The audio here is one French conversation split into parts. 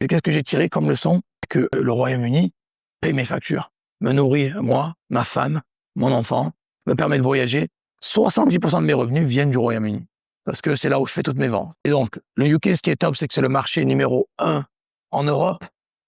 Et qu'est-ce que j'ai tiré comme leçon? Que le Royaume-Uni paye mes factures, me nourrit moi, ma femme, mon enfant, me permet de voyager. 70% de mes revenus viennent du Royaume-Uni, parce que c'est là où je fais toutes mes ventes. Et donc, le UK, ce qui est top, c'est que c'est le marché numéro 1 en Europe.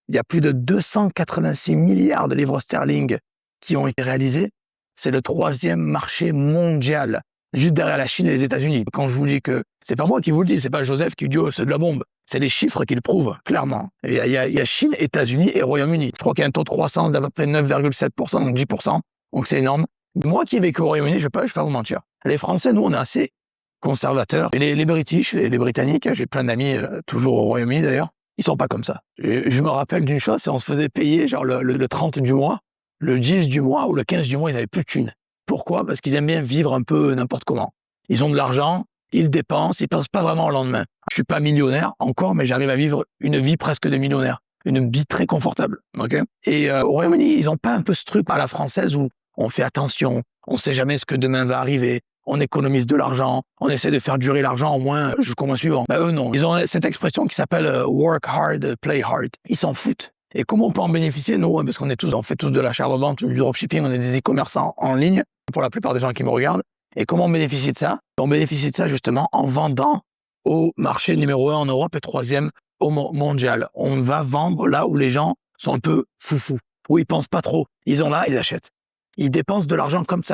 Il y a plus de 286 milliards de livres sterling qui ont été réalisés. C'est le 3e marché mondial, juste derrière la Chine et les États-Unis. Quand je vous dis que c'est pas moi qui vous le dis, c'est pas Joseph qui dit oh, c'est de la bombe. C'est les chiffres qui le prouvent, clairement. Il y a Chine, États-Unis et Royaume-Uni. Je crois qu'il y a un taux de croissance d'à peu près 9,7%, donc 10%. Donc c'est énorme. Moi qui ai vécu au Royaume-Uni, je vais pas vous mentir. Les Français, nous, on est assez conservateurs. Et les British, les Britanniques, j'ai plein d'amis toujours au Royaume-Uni d'ailleurs, ils sont pas comme ça. Et je me rappelle d'une chose, c'est qu'on se faisait payer genre le 30 du mois, le 10 du mois ou le 15 du mois, ils avaient plus de thunes. Pourquoi? Parce qu'ils aiment bien vivre un peu n'importe comment. Ils ont de l'argent, ils dépensent, ils pensent pas vraiment au lendemain. Je suis pas millionnaire encore, mais j'arrive à vivre une vie presque de millionnaire. Une vie très confortable, ok? Et au Royaume-Uni, ils ont pas un peu ce truc à la française où on fait attention, on sait jamais ce que demain va arriver, on économise de l'argent, on essaie de faire durer l'argent au moins jusqu'au mois suivant. Ben eux non, ils ont cette expression qui s'appelle work hard, play hard. Ils s'en foutent. Et comment on peut en bénéficier? Nous, parce on fait tous de l'achat-revente, du dropshipping, on est des e-commerçants en ligne, pour la plupart des gens qui me regardent. Et comment on bénéficie de ça? On bénéficie de ça justement en vendant au marché numéro 1 en Europe et 3e au mondial. On va vendre là où les gens sont un peu foufous, où ils pensent pas trop. Ils ont là, ils achètent. Ils dépensent de l'argent comme ça.